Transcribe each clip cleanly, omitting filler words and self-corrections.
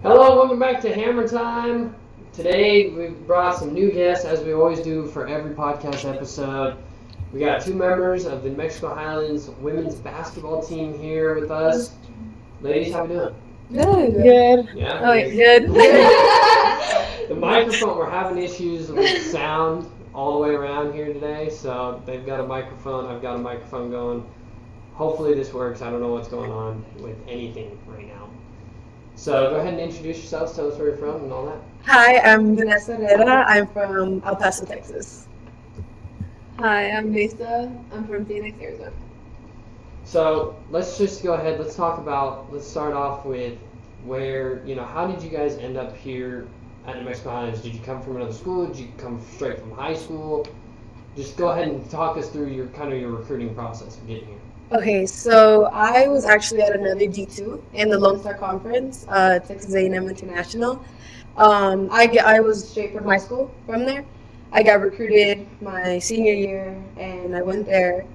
Hello, welcome back to Hammer Time. Today we've brought some new guests, as we always do for every podcast episode. We got two members of the New Mexico Highlands Women's Basketball team here with us. Ladies, how we doing? Good. Yeah. Oh, good. The microphone, we're having issues with sound all the way around here today. So they've got a microphone, I've got a microphone going. Hopefully this works. I don't know what's going on with anything right now. So go ahead and introduce yourselves, tell us where you're from and all that. Hi, I'm Vanessa Herrera. I'm from El Paso, Texas. Hi, I'm Neysa. I'm from Phoenix, Arizona. So let's just go ahead, let's start off with how did you guys end up here at New Mexico Highlands? Did you come from another school? Did you come straight from high school? Just go ahead and talk us through your recruiting process of getting here. Okay, so I was actually at another D2 in the Lone Star Conference, Texas A&M International. I was straight from high school from there. I got recruited my senior year, and I went there,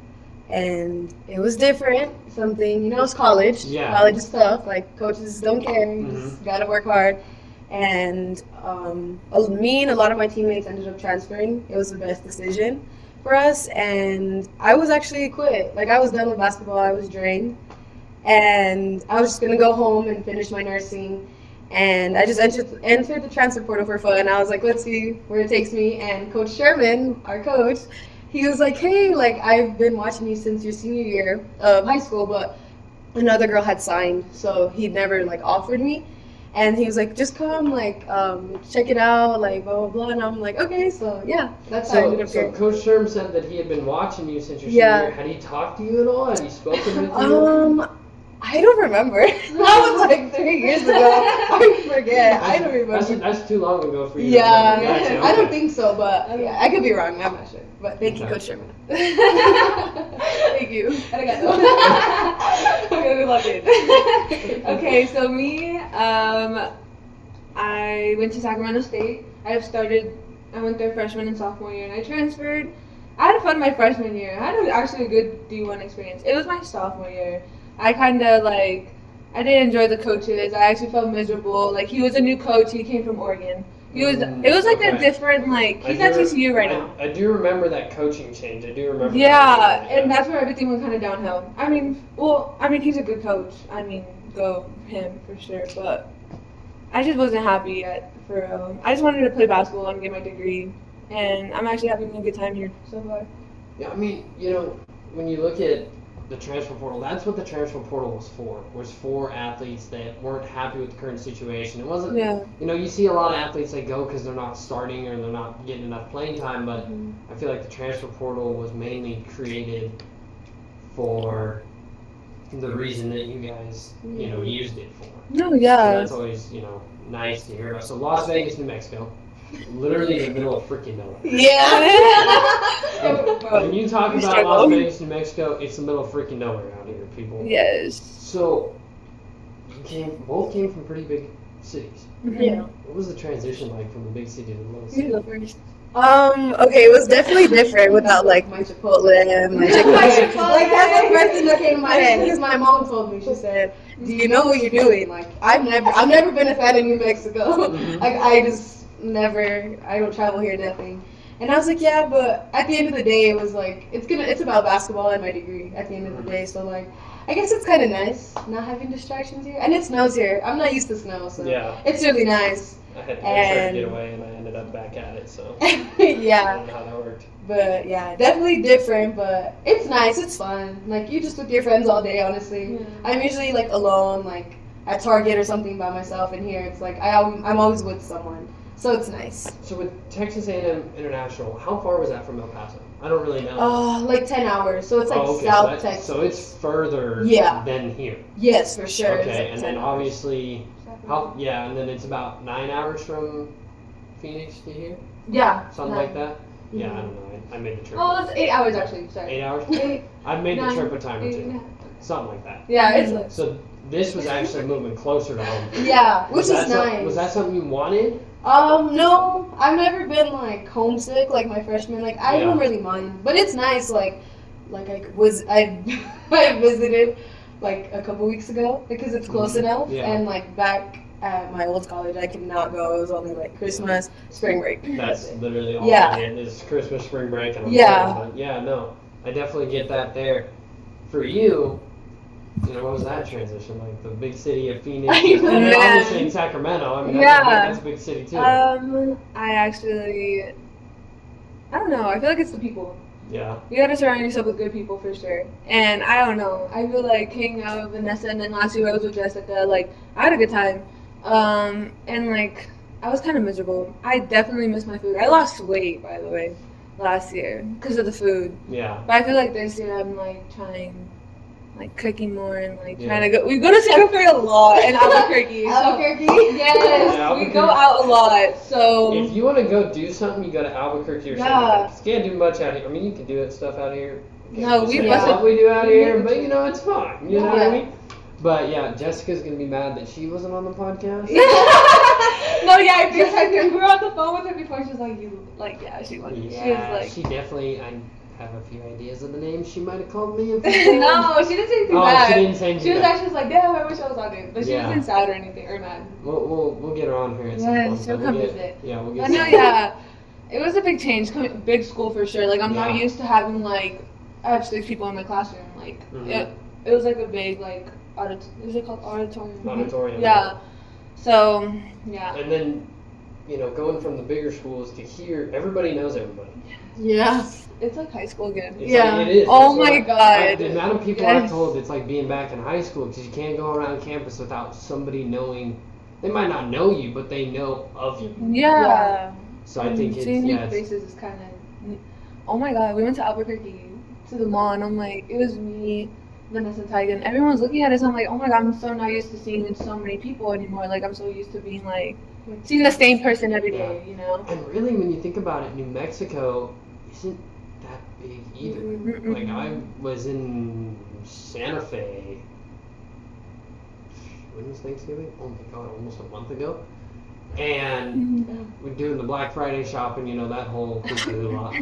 and it was different. Something, it's college. Yeah. College is tough. Like, coaches don't care. You Mm-hmm. just got to work hard. And me and a lot of my teammates ended up transferring. It was the best decision for us, and I was actually quit. Like, I was done with basketball. I was drained, and I was just gonna go home and finish my nursing. And I just entered the transfer portal for fun. I was like, let's see where it takes me. And Coach Sherman, our coach, he was like, hey, like, I've been watching you since your senior year of high school, but another girl had signed, so he'd never offered me. And he was like, just come, check it out, blah, blah, blah. And I'm like, okay, so yeah, that's how I ended up here. So Coach Sherm said that he had been watching you since your senior year. Had he talked to you at all? Had he spoken with you? I don't remember. That was like 3 years ago. I forget. I don't remember. That's too long ago for you. Yeah, Gotcha, I don't okay. think so, but yeah, I could be wrong. I'm not sure. But thank you, Coach Sherman. Thank you. Arigato. Okay, we love it. Okay, so me, I went to Sacramento State. I went there freshman and sophomore year, and I transferred. I had fun my freshman year. I had actually a good D1 experience. It was my sophomore year. I kind of I didn't enjoy the coaches. I actually felt miserable. Like, he was a new coach. He came from Oregon. It was a different, he's at TCU right now. I do remember that coaching change. I do remember. Yeah, and that's where everything went kind of downhill. I mean, he's a good coach. I mean, go him for sure. But I just wasn't happy I just wanted to play basketball and get my degree. And I'm actually having a good time here so far. Yeah, I mean, when you look at the transfer portal, that's what the transfer portal was for athletes that weren't happy with the current situation. It wasn't, you see a lot of athletes that go because they're not starting or they're not getting enough playing time, but I feel like the transfer portal was mainly created for the reason that you guys, used it for. No, yeah. So that's always, nice to hear about. So Las Vegas, New Mexico. Literally in the middle of freaking nowhere. Yeah. When you talk about Las Vegas, New Mexico, it's the middle of freaking nowhere out here, people. Yes. So, both came from pretty big cities. Yeah. What was the transition like from the big city to the little city? You go first. Okay, it was definitely different without my Chipotle and my Chick-fil-A. That's the first thing that came to my head, because my mom told me, she said, do you know what you're doing? I've never been a fan of New Mexico. I don't travel here, nothing. And I was like, yeah, but at the end of the day, it was it's about basketball and my degree at the end of the day. So I guess it's kind of nice not having distractions here. And it snows here. I'm not used to snow, so it's really nice. I had to try to get away, and I ended up back at it, so yeah. I don't know how that worked. But yeah, definitely different, but it's nice, it's fun. You just with your friends all day, honestly. Yeah. I'm usually alone, at Target or something by myself, and here it's I'm always with someone. So it's nice. So with Texas A&M International, how far was that from El Paso? I don't really know. 10 hours. So it's South Texas. So it's further than here. Yes, for sure. Okay, and then obviously, and then it's about 9 hours from Phoenix to here? Yeah. Something like that? Yeah, I don't know. I made the trip. Oh, it's 8 hours actually. Sorry. 8 hours? I've made the trip a time or two. Something like that. Yeah, it's So this was actually moving closer to home. Yeah, which is nice. Was that something you wanted? No, I've never been homesick my freshman. I don't really mind, but it's nice. I visited a couple weeks ago because it's close enough, and back at my old college, I could not go. It was only like Christmas, spring break. That's literally all Yeah. it is. Christmas, spring break, and no, I definitely get that there. For you, what was that transition like? The big city of Phoenix, and then obviously in Sacramento. I mean, that's a big city too. I don't know. I feel like it's the people. Yeah. You gotta surround yourself with good people for sure. And I don't know. I feel like hanging out with Vanessa, and then last year I was with Jessica. Like, I had a good time. And like, I was kind of miserable. I definitely miss my food. I lost weight, by the way, last year because of the food. Yeah. But I feel like this year I'm like trying, like cooking more and like trying to go. We go to Santa Fe a lot in Albuquerque. Albuquerque? Yes, Albuquerque. we go out a lot. So if you want to go do something, you go to Albuquerque or Santa Fe. You can't do much out here. I mean, you can do that stuff out here. No, we what we do out here, but it's fun. You know what I mean? But yeah, Jessica's gonna be mad that she wasn't on the podcast. No, I think we were on the phone with her before. She was like, she was. Yeah, she definitely. I have a few ideas of the names she might have called me. No, she didn't say anything bad. She didn't say anything. She was actually like, damn, I wish I was on it, but she wasn't sad or anything or mad. We'll get her on here at some point. She'll come visit. Yeah, we'll get. I know, it was a big change, big school for sure. Like I'm not used to having I have 6 people in my classroom. Like it was like a big is it called auditorium? Auditorium. Yeah. So yeah. And then, going from the bigger schools to here, everybody knows everybody. Yeah. It's like high school again. It is. Oh my god. The amount of people I've told, it's like being back in high school because you can't go around campus without somebody knowing. They might not know you, but they know of you. Yeah. So I think seeing new faces is kind of. Oh my god, we went to Albuquerque to the mall, and I'm like, it was me, Vanessa, Tigan. Everyone was looking at us. I'm like, oh my god, I'm so not used to seeing so many people anymore. Like I'm so used to being seeing the same person every day, And really, when you think about it, New Mexico isn't that big either. Mm-hmm. Like I was in Santa Fe. When was Thanksgiving? Oh my god, almost a month ago. And we're doing the Black Friday shopping, that whole lot.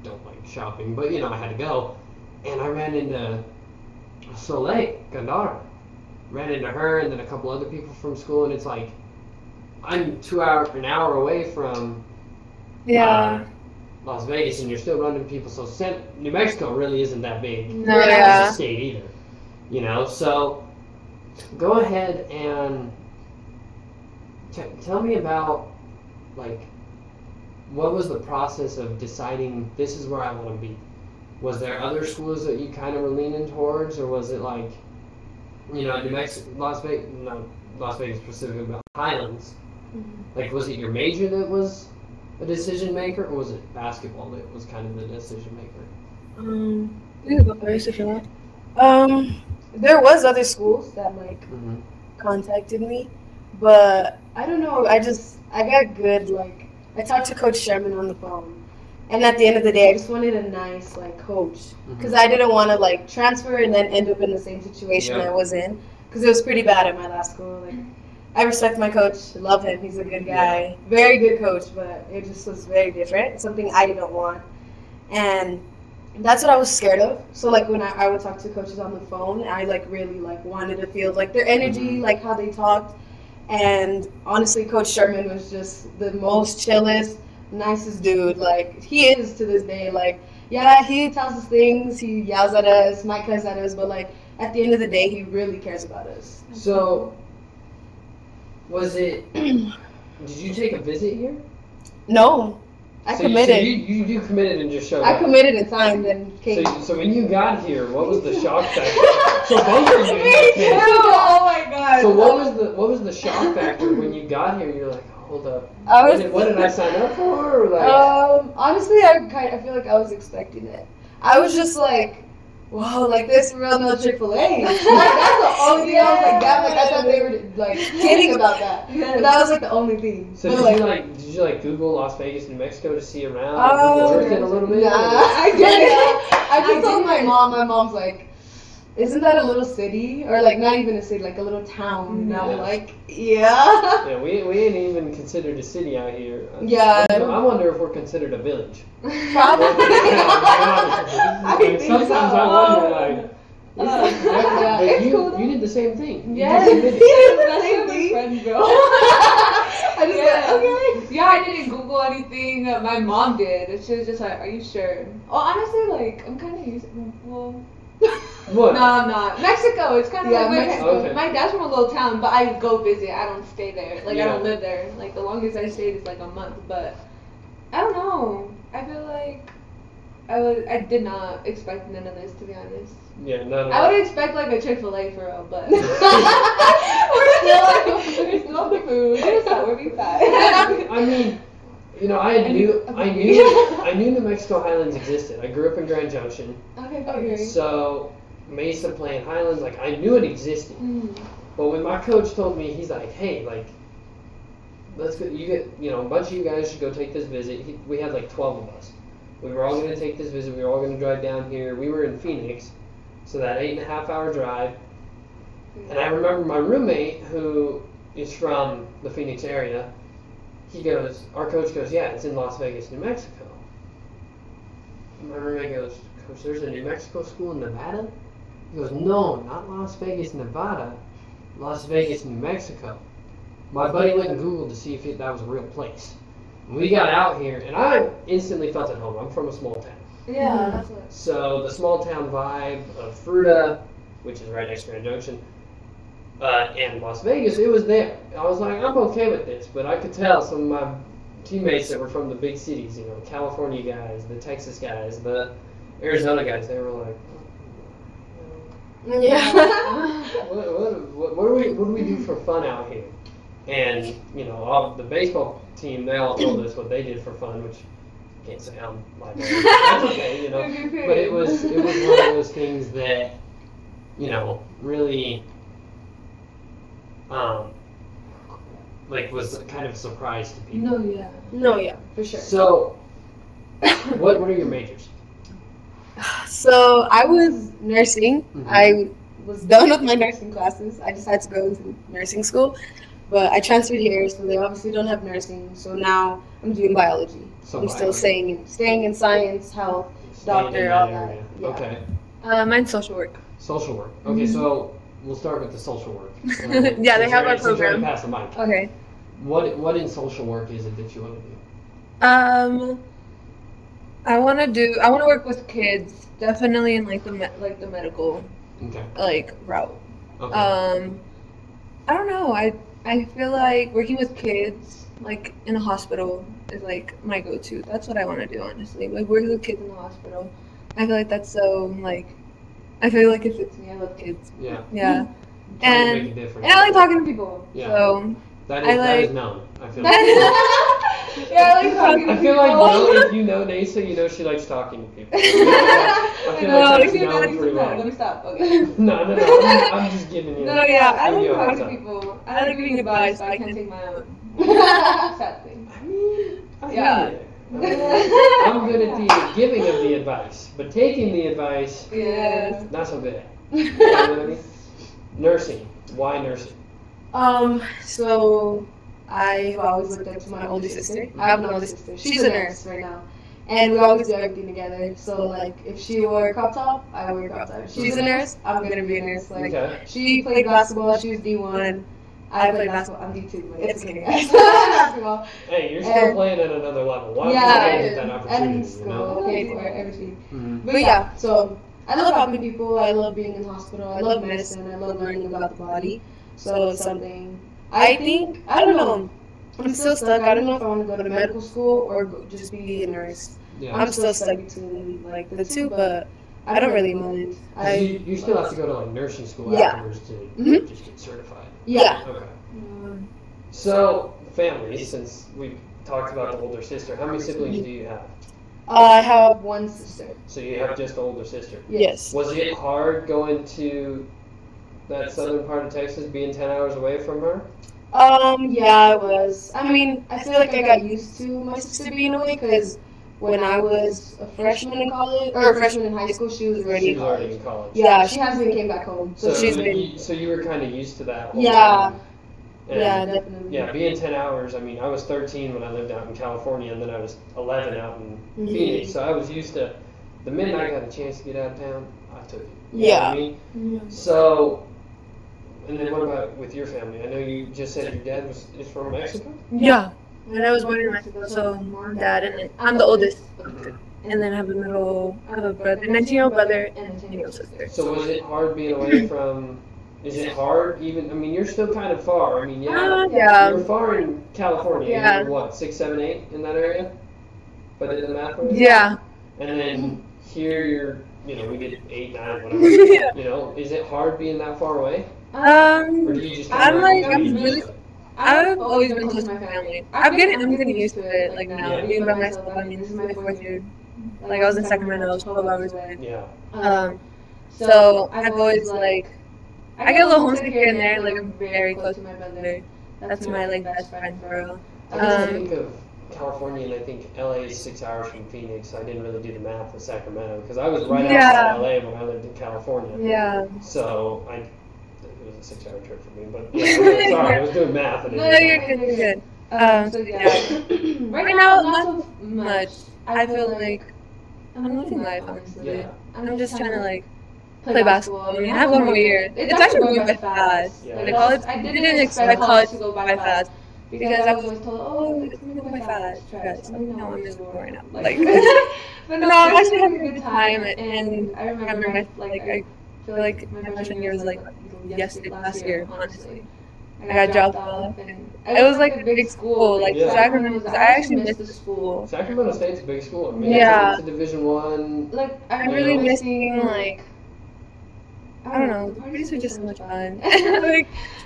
Don't like shopping, but I had to go. And I ran into Soleil Gandara. Ran into her and then a couple other people from school, and it's like I'm an hour away from Las Vegas, and you're still running people. So New Mexico really isn't that big as a state either. So go ahead and tell me about what was the process of deciding this is where I want to be? Was there other schools that you kind of were leaning towards, or was it New Mexico, Las Vegas specifically, but Highlands? Mm-hmm. Was it your major that was a decision maker, or was it basketball that was kind of the decision maker? You can go first if you want. There was other schools that contacted me, but I don't know. I got good. I talked to Coach Sherman on the phone, and at the end of the day, I just wanted a nice coach because I didn't want to transfer and then end up in the same situation I was in because it was pretty bad at my last school. I respect my coach, love him. He's a good guy, very good coach, but it just was very different. Something I didn't want, and that's what I was scared of. So when I would talk to coaches on the phone, I really wanted to feel their energy, how they talked. And honestly, Coach Sherman was just the most chillest, nicest dude. He is to this day. He tells us things, he yells at us, might cuss at us, but at the end of the day, he really cares about us. So, was it? Did you take a visit here? No. I committed. So you committed and just showed up? I committed and signed and came. So when you got here, what was the shock factor? So both of you came. Oh my god. So what was the shock factor when you got here? You're like, hold up. What did I sign up for? Or honestly, I feel like I was expecting it. I was just whoa, this real no Chick-fil-A. That's the only thing I was damn, I thought they were kidding about that. But that was the only thing. So did you Google Las Vegas, New Mexico to see around? Google Earth it a little bit? Nah, I didn't. I just told my mom. My mom's isn't that a little city? Or not even a city, a little town. And I'm yeah. Yeah, we ain't even considered a city out here. Yeah. I wonder if we're considered a village. Probably. Sometimes I wonder But it's you, cool, you did the same thing. Yes. That's my friend, bro. I just like, okay. Yeah, I didn't Google anything. My mom did. And she was just like, are you sure? Oh, honestly, like, I'm kind of used to, well. What? No, I'm not. Mexico. It's kind of like Mexico. Okay. My dad's from a little town, but I go visit. I don't stay there. Like, I don't Yeah. live there. Like, the longest I stayed is like a month. But I don't know. I feel like I did not expect none of this, to be honest. Yeah, no. I would expect like a Chick-fil-A for real, but we're still on the food. We're being fat. I mean, you know, I knew New Mexico Highlands existed. I grew up in Grand Junction. Okay. So Mesa Plain Highlands, like I knew it existed. But when my coach told me, he's like, hey, like, let's go. A bunch of you guys should go take this visit. We had like 12 of us. We were all going to take this visit. We were all going to drive down here. We were in Phoenix, so that 8.5-hour drive. And I remember my roommate, who is from the Phoenix area, our coach goes, yeah, it's in Las Vegas, New Mexico. And my roommate goes, Coach, there's a New Mexico school in Nevada? He goes, no, not Las Vegas, Nevada. Las Vegas, New Mexico. My buddy went and Googled to see if that was a real place. We got out here, and I instantly felt at home. I'm from a small town. Yeah, that's what. So the small town vibe of Fruta, which is right next to Grand Junction, and Las Vegas, it was there. I was like, I'm okay with this, but I could tell some of my teammates that were from the big cities, you know, California guys, the Texas guys, the Arizona guys, they were like, Yeah. what do we do for fun out here? And, you know, all the baseball team, they all told us what they did for fun, which can't sound like that's okay, you know. But it was one of those things that, you know, really was kind of a surprise to people. No, yeah, for sure. So what are your majors? So I was nursing. Mm-hmm. I was done with my nursing classes. I decided to go to nursing school. But I transferred here, so they obviously don't have nursing. So now I'm doing biology. I'm still staying in science, health, doctor, all that. Yeah. Okay. Mine's social work. Social work. Okay, so we'll start with the social work. Yeah, they have our program. Pass the mic. Okay. What in social work is it that you want to do? I want to work with kids, definitely in like the medical route. Okay. I don't know. I feel like working with kids, like in a hospital, is like my go-to. That's what I want to do, honestly. Like working with kids in the hospital. I feel like that's so I feel like it fits me. I love kids. Yeah. Yeah. Trying to make a difference. And I like talking to people. Yeah. So that is known. I feel yeah, I like talking to people. I feel like if you know Neysa, you know she likes talking to people. I feel like that's known pretty well. Let me stop. Okay. No. I'm just giving you. No, yeah, I like talking to people. I like giving advice, but I can't take my own. Sadly. I mean, yeah. I'm good at the giving of the advice, but taking the advice, not so good at. You know what I mean? Nursing. Why nursing? So I've always looked up to my older sister. I have an older sister. She's a nurse right now. And we always do everything together. So, like, if she wore a crop top, I wear a crop top. If she's a nurse, I'm going to be a nurse. Like, she played basketball. She was D1. I played basketball. I'm D2, but it's okay, guys. Basketball. Hey, you're still playing at another level. Why would you get that opportunity? And school, paid for everything. Mm-hmm. But yeah, so I love helping people. I love being in the hospital. I love medicine. I love learning about the body. So it's something I don't know. I'm still stuck. I don't know if I want to go to medical school or just be a nurse. Yeah. I'm still stuck between the two, but I don't really mind. You still have to go to nursing school afterwards to just get certified. Yeah. Okay. So family, since we talked about the older sister, how many siblings do you have? I have one sister. So you have just the older sister. Yes. Was it hard going to that southern part of Texas, being 10 hours away from her? Yeah, it was. I mean, I feel like I got used to my sister being away because when I was a freshman in college, or a freshman in high school, she was already in college. Yeah, she hasn't even came back home. So you were kind of used to that whole time. And yeah, definitely. Yeah, being 10 hours, I mean, I was 13 when I lived out in California, and then I was 11 out in Phoenix, so I was used to the minute I got a chance to get out of town, I took it. Yeah. You know what I mean? So, and then what about with your family? I know you just said your dad is from Mexico? Yeah. And I was born in Mexico, so mom, dad, and then I'm the oldest. And then I have a brother, 19-year-old brother, and a 10-year-old sister. So was it hard being away from, is it hard even, I mean, you're still kind of far. I mean, yeah. You're far in California. Yeah. You're what, 6, 7, 8 in that area? But in the math way? Yeah. And then here you're, we get 8, 9, whatever. Yeah. Is it hard being that far away? Or do you just I've always been close to my family. I'm getting used to it, like now. Being by myself, I mean, this is my 4th year. Like, I was in Sacramento, I was 12 hours away. Yeah. So I've always, I get a little homesick here and there, I'm very close to my brother. That's my, best friend, bro. I guess I think of California, and I think LA is 6 hours from Phoenix. I didn't really do the math with Sacramento, because I was right outside LA when I lived in California. Yeah. So, it was a 6-hour trip for me, but sorry, I was doing math. And no, you're good. So yeah. Right now, not so much. I feel like I'm living life, honestly. Yeah. I'm just trying to, play basketball. I mean, I have 1 more year. It's actually going by fast. Yeah. College, I didn't expect college to go by fast. Because I was always told, oh, it's going to go by fast. No, I'm miserable right now. But no, I'm actually having a good time. And I remember, I feel like my freshman year was last year, honestly. I got dropped off, and it was a big school. Sacramento, I actually missed the school. Sacramento State's a big school. I mean, yeah. It's a Division I. I'm really missing, I don't know, the parties were just so much fun.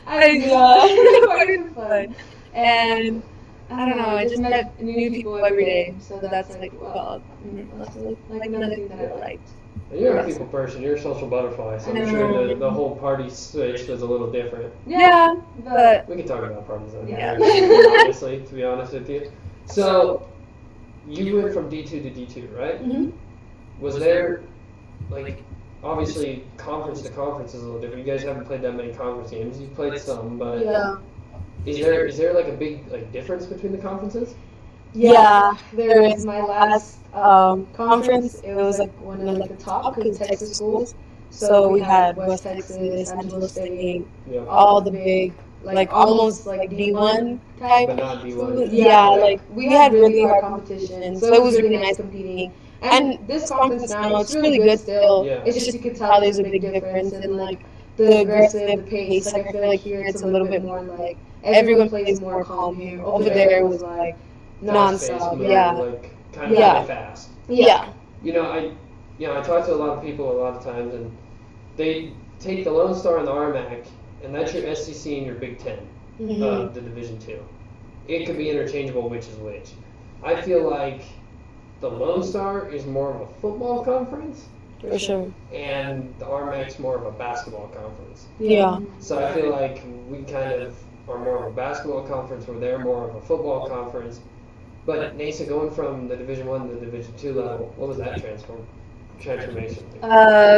Parties were fun. And I don't know, I just met new people every day. So that's another thing that I liked. You're a people person. You're a social butterfly. So I'm sure the whole party switch was a little different. Yeah, but we can talk about parties on here. Honestly, to be honest with you. So you went from D2 to D2, right? Mm-hmm. Was there obviously conference to conference is a little different. You guys haven't played that many conference games. You've played some, but is there a big difference between the conferences? Yeah, there is. My last conference, it was one of the top because Texas schools. So we had West Texas, Angelo State, all the big, almost D1 type. But not D1. Yeah, we had really hard competition. So it was really nice competing. And this conference now, it's really good still. Yeah. It's just you can tell there's a big difference in the aggressive, the pace. I feel here it's a little bit more everyone plays more calm here. Over there it was non-stop. Kind of fast. Yeah. I talk to a lot of people a lot of times, and they take the Lone Star and the RMAC, and that's your SEC and your Big Ten, the Division II. It could be interchangeable, which is which. I feel like the Lone Star is more of a football conference. For sure. And the RMAC's more of a basketball conference. Yeah. So I feel like we kind of are more of a basketball conference, where they're more of a football conference. But Neysa, going from the Division I to the Division II level, what was that transformation?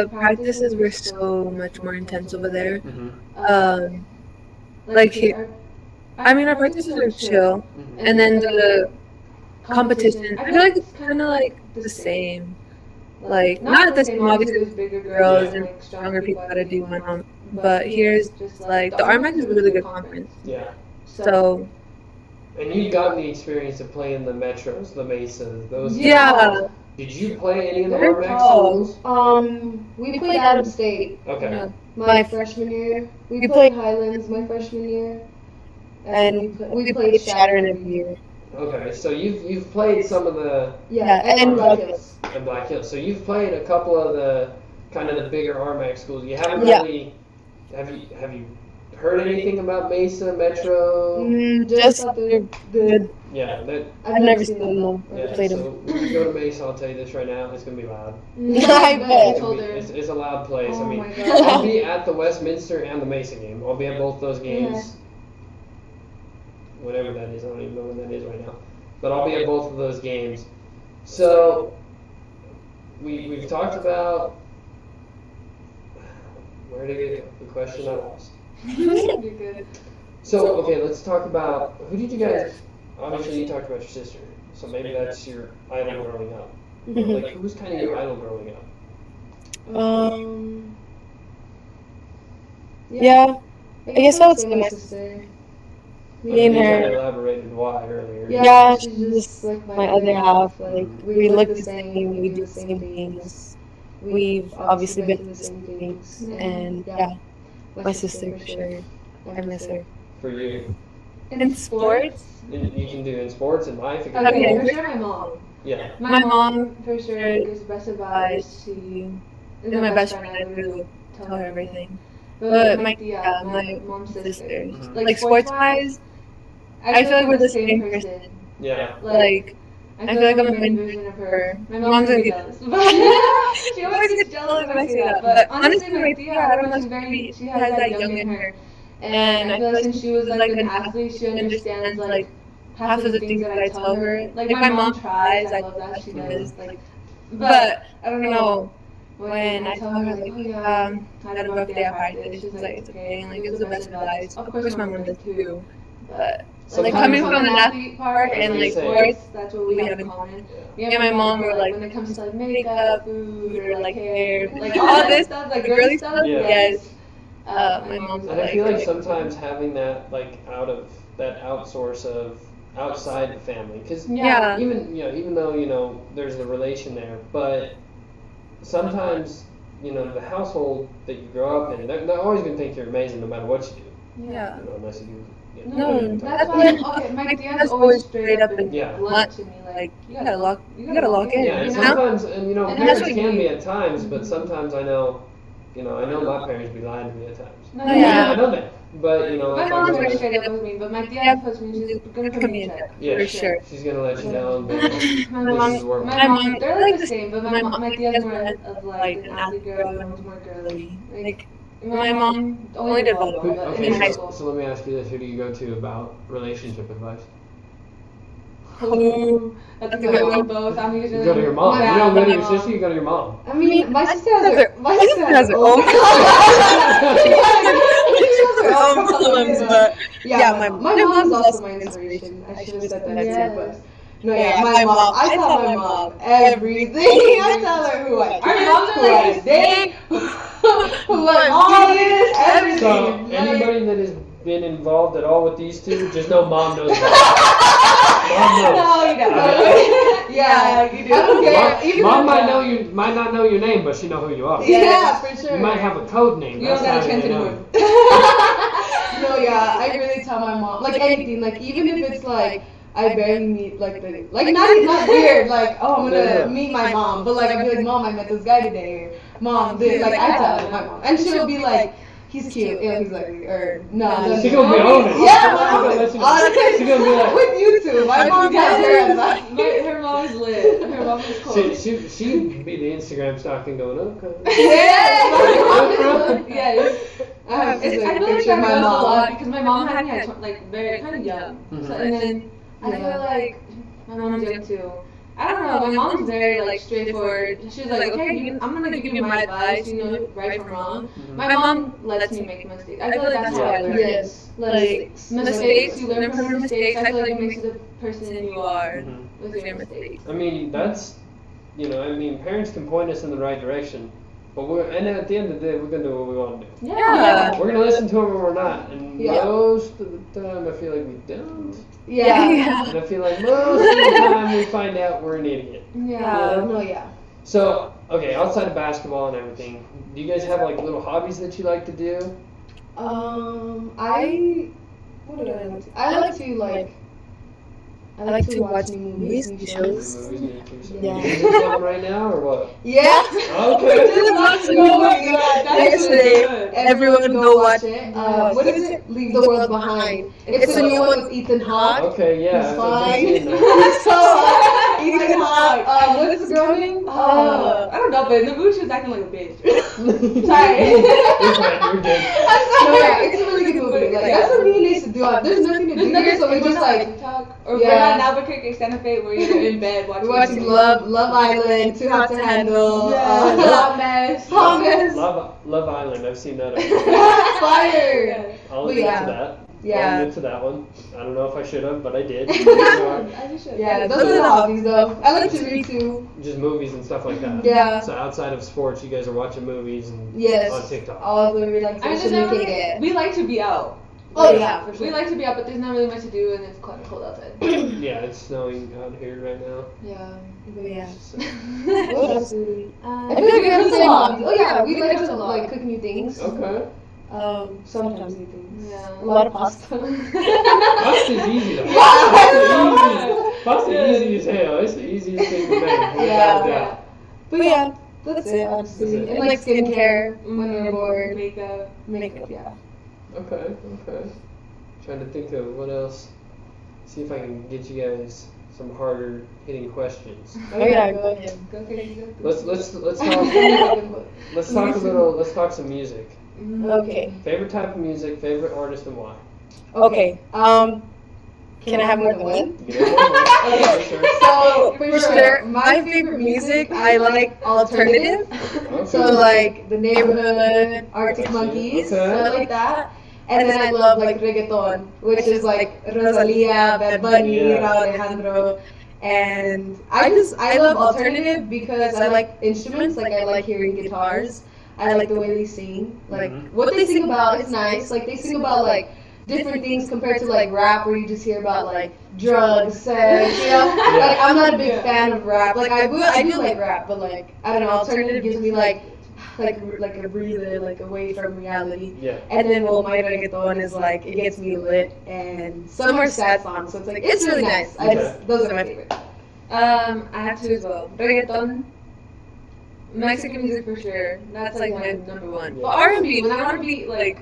Practices were so much more intense over there. Mm-hmm. Here, our practices are chill, and then the competition, I feel like it's kind of the same. Not the same, obviously there's bigger girls and stronger people that do one, but here's just the RMAC is a really good conference. Yeah. So. And you got the experience of playing the Metros, the Mesas, those. Yeah. Did you play any of the RMAC schools? We played out of state. Okay. My freshman year. We played Highlands my freshman year. And we played Shattern every year. Okay, so you've played some of the and Black Hills. And Black Hills. So you've played a couple of the kind of the bigger RMAC schools. You haven't really have you heard anything about Mesa, Metro? Just that they're good. Yeah, I've never seen them though. Played them. So when you go to Mesa, I'll tell you this right now, it's gonna be loud. I bet. It's a loud place. Oh, I mean, my God. I'll be at the Westminster and the Mesa game. I'll be at both those games. Whatever that is, I don't even know when that is right now. But I'll be at both of those games. So we've talked about where did it go? The question I lost. You're good. So okay, let's talk about who did you guys. Obviously, you talked about your sister, so maybe that's your idol growing up. Like, who was kind of your idol growing up? Yeah, I guess I would say my sister. Me and You kind her. of elaborated why earlier. Yeah, she's just like my other half. Like, we look the same, we do the same things. We've obviously been through the same things. And yeah, my sister for sure. I miss her. For you? In sports? You can do in sports and life. Okay, for sure my mom. Yeah. My mom, for sure, gives the best advice. She is my best friend. I really would tell her everything. But my mom's sister. Like, sports-wise, I feel like we're the same person. Yeah. Like, I feel like I'm a mini version of her. My mom's gonna be jealous. She always gets jealous when I say that. But honestly, my tia, I don't know, she has that young in her. And I feel like since she was like an athlete, she understands like half of the things that I tell her. Like, my mom tries, I love that she does. Like, but I don't know. When I tell her, like, oh yeah, I had a rough day at practice, she's like, it's okay, and like, it's the best advice. Of course, my mom does too. But like, coming from the athlete part and like sports, that's what we have in common. Me and my mom were like, when it comes to like makeup, food, or like hair, like all this stuff, like girly stuff, yes. My mom's like. And I feel like sometimes having that like outsource of outside the family, because even though there's the relation there, but sometimes, the household that you grow up in, they're always going to think you're amazing no matter what you do. Yeah. Unless you do. No, that's why. Okay, my dad's always straight up and blunt to me, like, you gotta lock in. Yeah, and sometimes, parents can be at times, but sometimes I know my parents be lying to me at times. I know that. But, my mom's very straight up with me, but my dad puts me, she's gonna put me in check. Yeah, for sure. She's gonna let you know. My mom, they're like the same, but my dad's more of like an athlete girl, my mom's more girly. Like, my mom only did volleyball in high school. So let me ask you this: who do you go to about relationship advice? That's a good one. Both. I'm usually you go to your mom. You don't go to your sister. You go to your mom. I mean, my sister has her own. Problems, but my mom's also my inspiration. I should have said that too, but my mom. I tell my mom everything. I tell her who I date, who my mom is, everything. So anybody that has been involved at all with these two, just know mom knows that. Mom knows. No, you don't. Yeah, you do. I don't care. Mom might not know your name, but she know who you are. Yeah, for sure. You might have a code name. You don't got a chance anymore. I really tell my mom, like anything, like even if it's like I barely meet not weird, like, oh, I'm gonna meet my mom, but like I'd be like, Mom, I met this guy today, or Mom, this, like I tell my mom, and she'll be like, he's cute, yeah, he's ugly, or no. She's gonna be honest. Yeah, honestly, she's gonna be like, with you two, my mom has her mom's lit, her mom is cool. She'd be the Instagram stalking going, okay. Yes. I feel like I my mom a lot because my mom had me at very kind of young, so, and then I feel like my mom's young too. I don't know. My mom's very straightforward. She's like, okay, I'm gonna give you my advice. You know, right from wrong. My mom lets me make mistakes. I feel like that's how I learn. Yes. Like mistakes, you learn from your mistakes. I feel like it makes you the person you are with your mistakes. I mean, that's parents can point us in the right direction. But at the end of the day, we're going to do what we want to do. Yeah. We're going to listen to them or we're not. And most of the time, I feel like we don't. Yeah. And I feel like most of the time, we find out we're an idiot. Yeah. So, okay, outside of basketball and everything, do you guys have little hobbies that you like to do? What do I like to? I like to watch new movies, new shows. Yeah. You doing something right now or what? Yeah. Okay. Yesterday, everyone go watch it. What is it? Leave the World Behind. It's a new one with Ethan Hawke. Okay, yeah. He's fine. Ethan Hawke. What is the girl name? I don't know, but in the movie she was acting like a bitch. Sorry. You're good. It's a really good movie. That's what me and Neysa do. There's nothing to do here, so we just talk. Or we're not in Albuquerque, Santa Fe, where you're in bed watching Love Island, Too Hot to Handle, Hot Mess. Love Island, I've seen that. Fire! I'll listen to that. Yeah. I admit to that one. I don't know if I should have, but I did. Yeah, those are the hobbies though. I like to read too. Just movies and stuff like that. Yeah. So outside of sports, you guys are watching movies and on TikTok. All the relaxation we can get. We like to be out. Oh yeah, for sure. We like to be out, but there's not really much to do, and it's quite cold outside. Yeah, it's snowing out here right now. Yeah. Yeah. So, What else do we? I feel like we have the same hobbies. Oh yeah, we like to like cook new things. okay. Sometimes new things. Yeah. A lot of pasta. Pasta's easy though. Pasta's easy as hell. It's the easiest thing to make. Yeah. But yeah, that's it honestly. And like skincare when you're bored. Makeup, yeah. Okay. Trying to think of what else. See if I can get you guys some harder hitting questions. Oh yeah, go ahead. Go crazy. Let's talk. Let's talk some music. Okay. Favorite type of music, favorite artist, and why? Okay. Can I have more than one? You can have one. Okay, sure. So for sure, my favorite music, I like alternative. Okay. So like the Neighborhood, Arctic Monkeys, Okay. so I like that. And then I love like reggaeton, which is like Rosalia, Bad Bunny, Raúl Alejandro. And I love alternative because I like instruments, like I like hearing guitars. I like the way they sing. Like what they sing about is nice. Like they sing about like different things compared to like rap where you just hear about like drugs, sex, you know? Like I'm not a big fan of rap. Like I do like rap, but like I don't know, alternative gives me like a breather, like away from reality. Yeah. And then my reggaeton is like it gets me lit, and some are sad songs, so it's like it's really nice. Those are my favorite. I have two as well. Reggaeton, Mexican music for sure. That's like my number one. Yeah. But R&B, when I want to be like,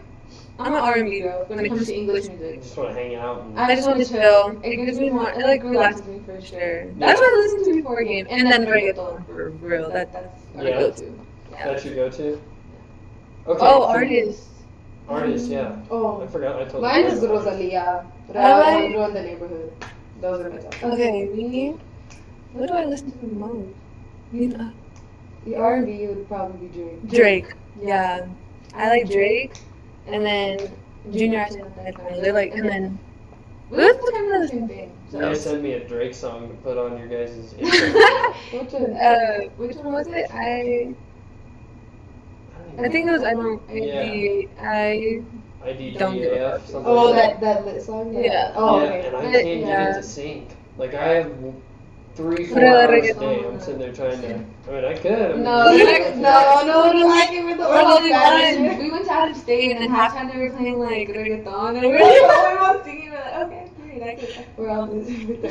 I'm an R&B girl when it comes to English You music. just want to hang out. And I just want to chill. It gives me more. It like relaxes me for sure. That's what I listen to before a game, and then reggaeton for real. That's our go-to. That's your go-to? Okay. Oh, artists. Artists, yeah. I Oh, forgot. I told you. mine is Rosalia, Raúl Alejandro, and the Neighborhood. Those are my top. Okay, me. What do I listen to the most? The R&B would probably be Drake. Drake. Yeah, I like Drake, and then Junior. I say that kind of. They're like, and then that's kind of the same thing. You guys send me a Drake song to put on your guys' Instagram. Which one was it? I think it was IDGAF, something Oh, like that lit song? Yeah. Oh, yeah, okay. and I can't get it to sync. Like, I have 3-4 hours a day. I'm sitting there trying to. I mean, I could. No, like it with the old Spanish. We went to out of state, and then halftime they were playing like reggaeton, and we were like, oh, we're all singing. We're like, okay, great, I get that. We're all losing with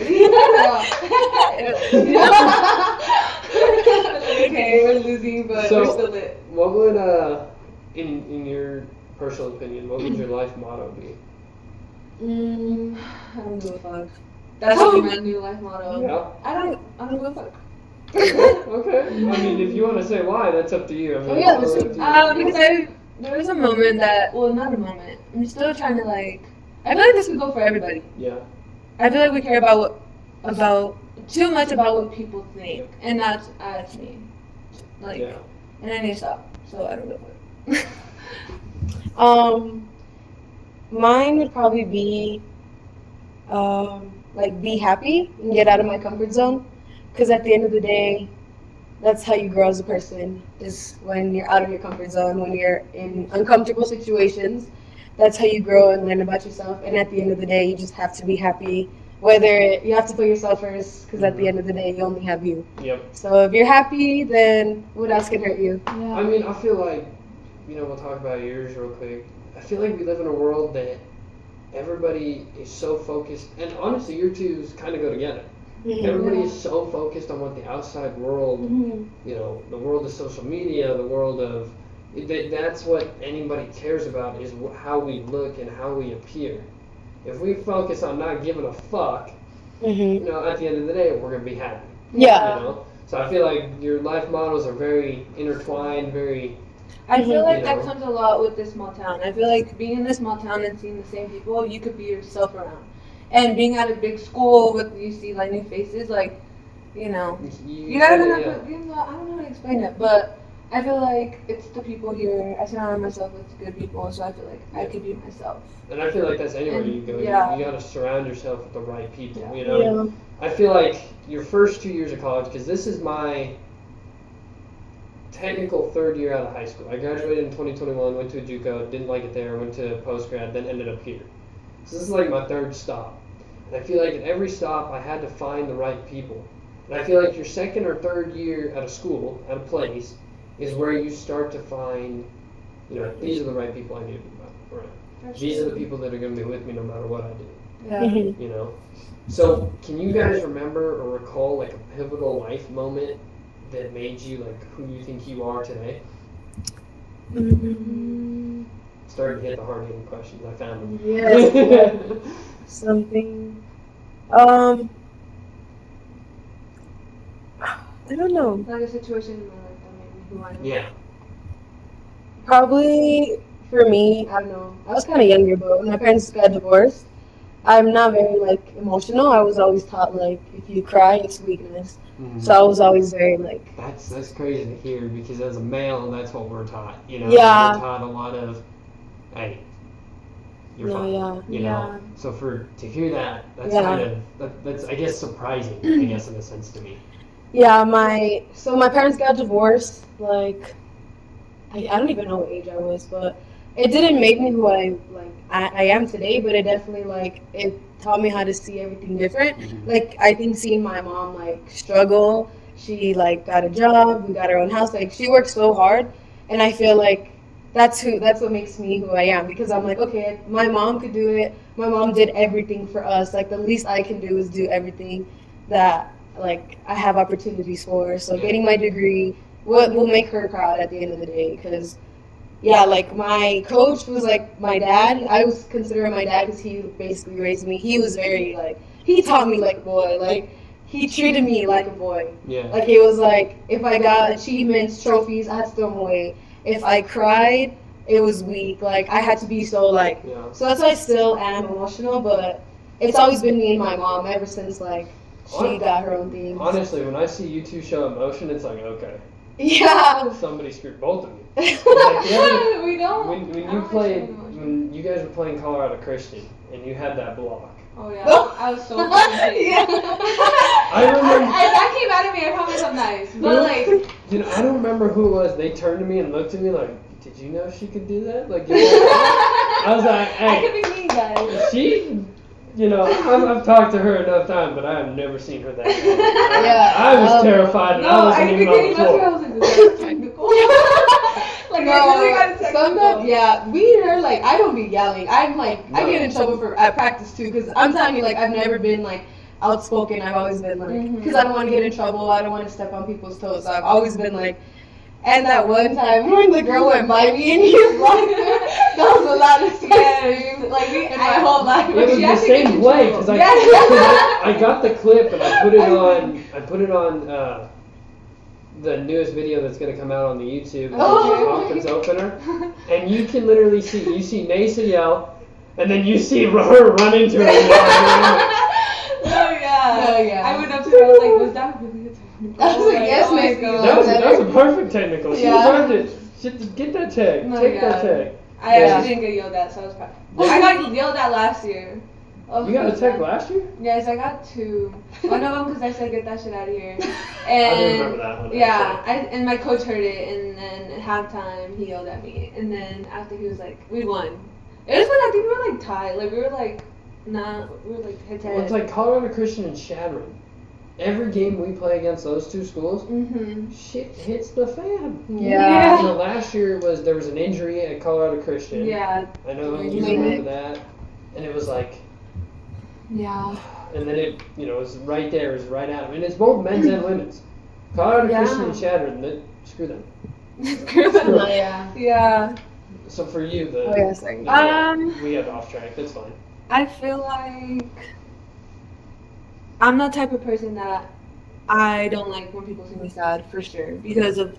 Okay, we're losing, but So, we're still lit. What would, in your personal opinion, what would your life motto be? I don't give a fuck. That's my new life motto. Yeah. I don't give a fuck. Okay. I mean, if you want to say why, that's up to you. I mean, that's Because there was a moment that, well, not a moment. I'm still trying to like. I feel like this would go for everybody. Yeah. I feel like we care about too much about what people think, and that's me. Like, and I need to stop. So I don't know. Mine would probably be, like be happy and get out of my comfort zone. Because at the end of the day, that's how you grow as a person, is when you're out of your comfort zone, when you're in uncomfortable situations. That's how you grow and learn about yourself. And at the end of the day, you just have to be happy. Whether you have to put yourself first, because at the end of the day, you only have you. Yep. So if you're happy, then what else can hurt you? Yeah. I mean, I feel like, we'll talk about yours real quick. I feel like we live in a world that everybody is so focused, and honestly, your two kind of go together. Everybody is so focused on what the outside world, the world of social media, the world of, that's what anybody cares about, is how we look and how we appear. If we focus on not giving a fuck, at the end of the day, we're going to be happy. Yeah. So I feel like your life models are very intertwined, very... I feel like that comes a lot with this small town. I feel like being in this small town and seeing the same people, you could be yourself around. And being at a big school with, you see like new faces, like, you gotta, I don't know how to explain it, but I feel like it's the people here. I surround myself with good people, so I feel like I could be myself. And I feel like that's anywhere you go. Yeah. You got to surround yourself with the right people. Yeah. You know. I feel like your first 2 years of college, because this is my technical third year out of high school. I graduated in 2021, went to a JUCO, didn't like it there, went to post-grad, then ended up here. So this is like my third stop. And I feel like at every stop I had to find the right people. And I feel like your second or third year at a school, at a place, is where you start to find, you know, these are the right people I need to be around. These are the people that are going to be with me no matter what I do. Yeah. You know? So can you guys remember or recall like a pivotal life moment that made you like who you think you are today? Starting to hit the hard-hitting questions. I found them. Yes. Something. I don't know. Like a situation in my life that made me who I am. Yeah. Probably for me, I don't know. I was kind of younger, but when my parents got divorced, I'm not very like emotional. I was always taught like if you cry, it's weakness. Mm-hmm. So I was always very like. That's crazy to hear because as a male, that's what we're taught. You know, Yeah. we're taught a lot of, hey, you're No, fine. yeah. You know, so to hear that, that's Yeah. kind of that's I guess surprising. I guess in a sense to me. Yeah, my parents got divorced. Like, I don't even know what age I was, but it didn't make me who I am today. But it definitely like it taught me how to see everything different. Mm-hmm. Like I think seeing my mom like struggle, she like got a job, we got our own house. Like she worked so hard, and I feel like that's what makes me who I am because I'm like, okay, my mom could do it. My mom did everything for us. Like the least I can do is do everything that like I have opportunities for. So getting my degree will make her proud at the end of the day because yeah, like my coach was like my dad. I was considering my dad because he basically raised me. He was very like, he taught me like a boy. Like he treated me like a boy. Yeah. Like it was like if I got achievements, trophies, I had to throw them away. If I cried, it was weak. Like I had to be so like. Yeah. So that's why I still am emotional, but it's always been me and my mom ever since like she got her own things. Honestly, when I see you two show emotion, it's like okay. Yeah. Somebody screwed both of you. We don't. When you guys were playing Colorado Christian and you had that block. Oh yeah, I was so funny. Yeah. I remember. That came out of me. I promise I'm nice, but like. You know, I don't remember who it was. They turned to me and looked at me like, "Did you know she could do that?" Like, I was like, "Hey." I could be mean, guys. She. You know, I've talked to her enough times, but I have never seen her that good. Yeah. I was terrified, and I wasn't even on the floor. I was like, this is technical. Like, I really got technical. Sometimes, yeah, we are like, I don't be yelling. I'm like, I get in trouble at practice too, because I'm telling you, like, I've never been like outspoken. I've always been like, because I don't want to get in trouble. I don't want to step on people's toes. So I've always been like. And that one time when the girl went by me and you blocked her, that was the loudest scream like in my whole life. It was the same way because I got the clip and I put it on the newest video that's gonna come out on the YouTube. Hawkins opener, and you can literally see Neysa yell, and then you see her run into her. Oh yeah. I went up to her. I was like, was that really a technical? I was like, yes, Neysa. That was a perfect technical. She deserved it. Get that tag. Take that tag. I actually didn't get yelled at, so I was proud. I got yelled at last year. You got a tag last year? Yes, I got 2. One of them because I said, get that shit out of here. And I do remember that one. Yeah, and my coach heard it, and then at halftime, he yelled at me. And then after he was like, we won. It was when I think we were like tied. Like, we were like head to head. Well, it's like Colorado Christian and Shadron. Every game we play against those two schools, shit hits the fan. Yeah. You know, last year there was an injury at Colorado Christian. Yeah. I know you remember that. And it was like. Yeah. And then it was right there. It was right out. I mean, it's both men's and women's. Colorado Christian and Shadron, screw them. Screw them. Yeah. So for you, we have off track. That's fine. I feel like I'm the type of person that I don't like when people see me sad, for sure, because of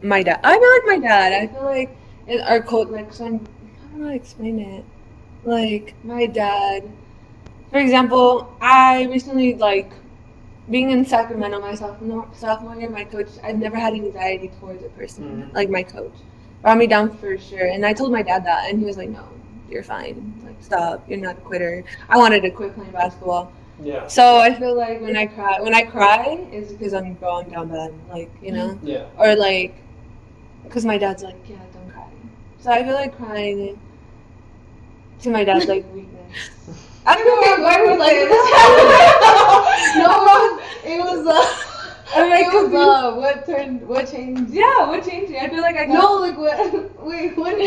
my dad. I feel like my dad. I feel like in our cult, like, so how do I explain it? Like, my dad, for example, I recently, like, being in Sacramento my sophomore year, my coach, I've never had anxiety towards a person, like my coach. Brought me down for sure. And I told my dad that, and he was like, no, you're fine. Like, stop. You're not a quitter. I wanted to quit playing basketball. Yeah. So I feel like when I cry is because I'm going down bad, like, you know? Yeah. Or like, because my dad's like, yeah, don't cry. So I feel like crying to my dad's like weakness. I don't know why we're like this. No, it was what changed? Yeah, what changed? I feel like I got... No, like what? Wait, what? What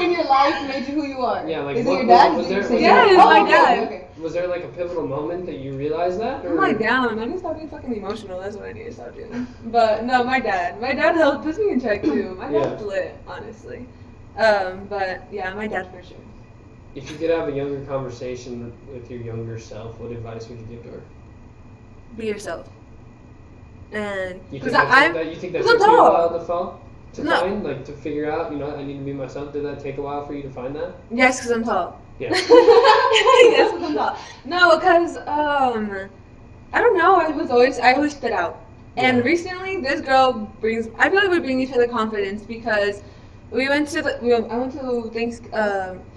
in your life made you who you are? Yeah, like is it your dad? Yeah, it's my dad. Okay. Was there like a pivotal moment that you realized that? Or? I'm like down. I need to stop being fucking emotional. That's what I need to stop doing. But no, my dad helped puts me in check too. My dad's lit, honestly. But yeah, my dad for sure. If you could have a younger conversation with your younger self, what advice would you give to her? Be yourself. And because you think that took you a while to find, like to figure out, you know, I need to be myself. Did that take a while for you to find that? Yes, because I'm tall. Yeah. Yes, because I'm tall. No, because I don't know. I always stood out. And recently, this girl I feel like we bring each other confidence because I went to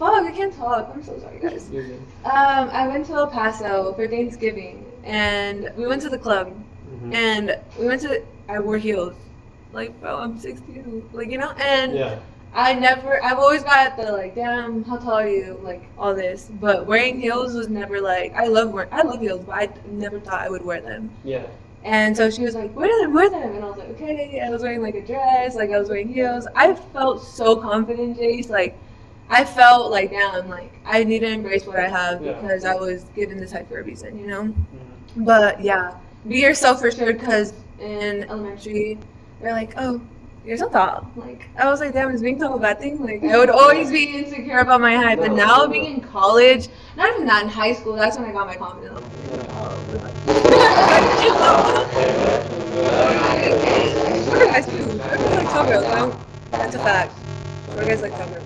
I can't talk. I'm so sorry, guys. You're good. I went to El Paso for Thanksgiving, and we went to the club, and I wore heels. Like, bro, I'm 6'2", like, you know, and I've always got the, like, damn, how tall are you, like, all this, but wearing heels was never, like, I love heels, but I never thought I would wear them. Yeah. And so she was like, wear them, and I was like, okay, I was wearing, like, a dress, like, I was wearing heels. I felt so confident, Jace, like, I felt like, damn, like, I need to embrace what I have because I was given this height for a reason, you know? But, yeah, be yourself for sure, because in elementary, they're like, oh, you're so tall. Like, I was like, damn, is being tall a bad thing? Like, I would always be insecure about my height, but now being in college, not even that, in high school, that's when I got my confidence. Short guys too. Short guys like tall girls. That's a fact. Short guys like tall girls.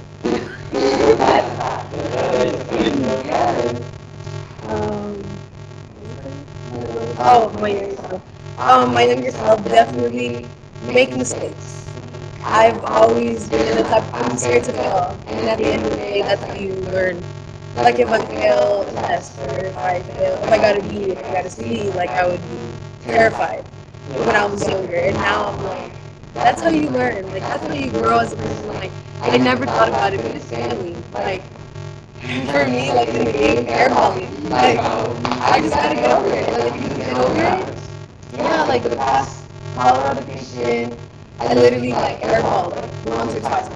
My younger self definitely make mistakes. I've always been the type I'm scared to fail, and at the end of the day, that's how you learn. Like if I fail a test, or if I got a B, if I got a C, like I would be terrified when I was younger, and now I'm like, that's how you learn. Like that's how you grow as a person. Like I never thought about it, but it's family. Like for me, like in the game, airballing. Like I just gotta get over it. Like if you get over it, yeah. Like the past Colorado vacation, I literally like airballed like once or twice.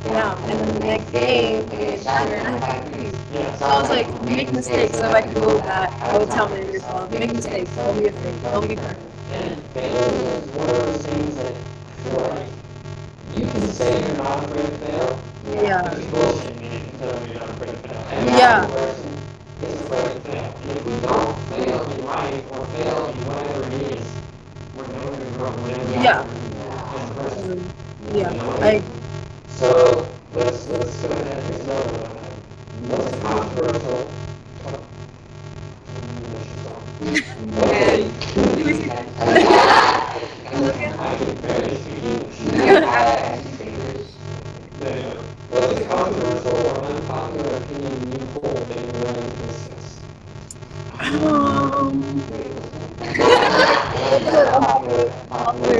Yeah, and then the next game, I get shattered and I had 5 threes. So I was like, make mistakes. So if I could go back, I would tell my younger self, make mistakes. Don't be afraid. Don't be perfect. And failure is one of those things that I feel like you can say you're not afraid to fail. Yeah. Which is bullshit, I mean, you can tell them you're not afraid to fail. Yeah. Every person is afraid to fail. And if we don't fail in life or fail in whatever it is, we're never going to grow. We're never going to as a person. Yeah. You know? So let's go ahead and start most controversial. What's a controversial or unpopular opinion you hold that you're willing to discuss? Unpopular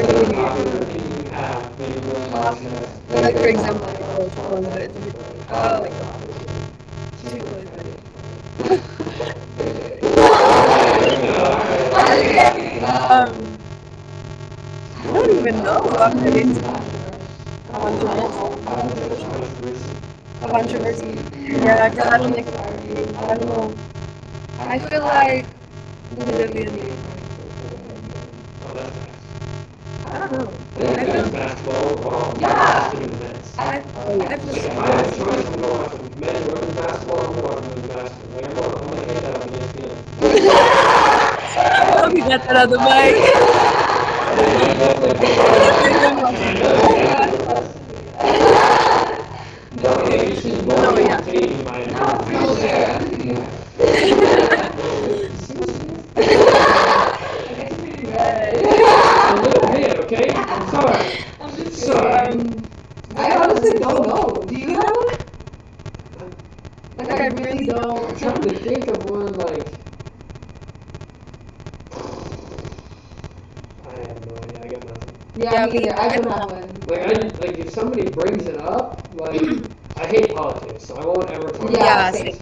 opinion you have that you're willing to discuss. Like for example, I don't even know. Controversy. Yeah, because I don't like it. I don't know. I feel like literally. I don't know. I feel basketball, yeah. I have choice to go watch men women's basketball or women's basketball. Like, I'm going to get that on ESPN. I hope you got that on the mic. No, yeah. really don't. I'm trying to think of one, like, I have no idea, I got nothing. Yeah, me either. I don't have one. Like if somebody brings it up, like, I hate politics, so I won't ever talk Yeah, about same. it.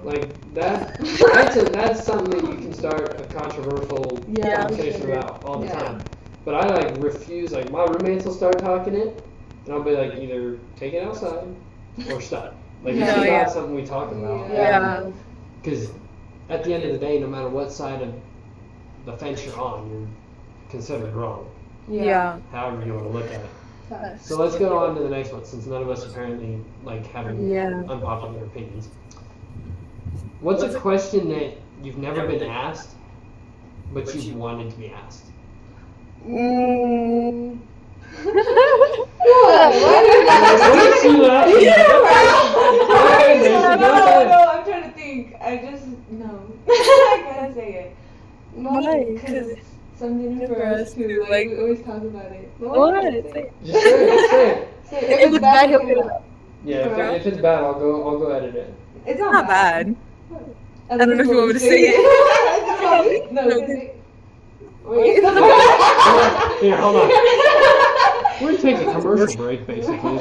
Like, that's something that you can start a controversial conversation about all the time. But I, like, refuse, like, my roommates will start talking it, and I'll be like, either take it outside or stop. Like, it's not something we talk about. Yeah. Because at the end of the day, no matter what side of the fence you're on, you're considered wrong. Yeah. However you want to look at it. So let's go on to the next one, since none of us apparently like having unpopular opinions. What's a question that you've never been asked, but you've wanted to be asked? What is she laughing at? No, I'm trying to think. No. I gotta say it. Why? Because something for us too. Like, we always talk about it. What? Just say it. If it's bad, he'll get it up. Yeah, if it's bad, I'll go edit it. It's not bad. I don't know if you want me to say it. No, Wait. Here, hold on. We're gonna take a commercial break, basically.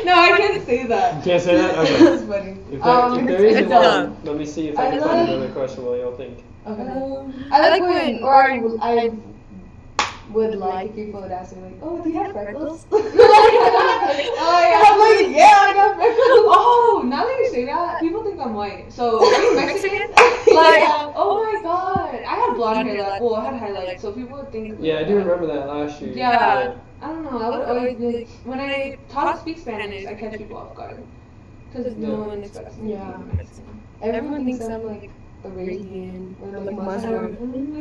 No, I can't say that. You can't say that? Okay. That's funny. If there isn't one, let me see if I can find another question while y'all think. Okay. I like when, or I would like people would ask me like, oh, do you have freckles? Oh yeah, I'm like, yeah, I got freckles. Oh, now that you say that, people think I'm white. So are you Mexican? Like, oh my god, I had blonde hair. Well, I had highlights, so people would think. Yeah, I do remember that last year. Yeah. I don't know. I would always be like, when I speak Spanish, I catch people off guard because no one expects me to be Mexican. Everyone thinks I'm like Arabian or like Muslim. I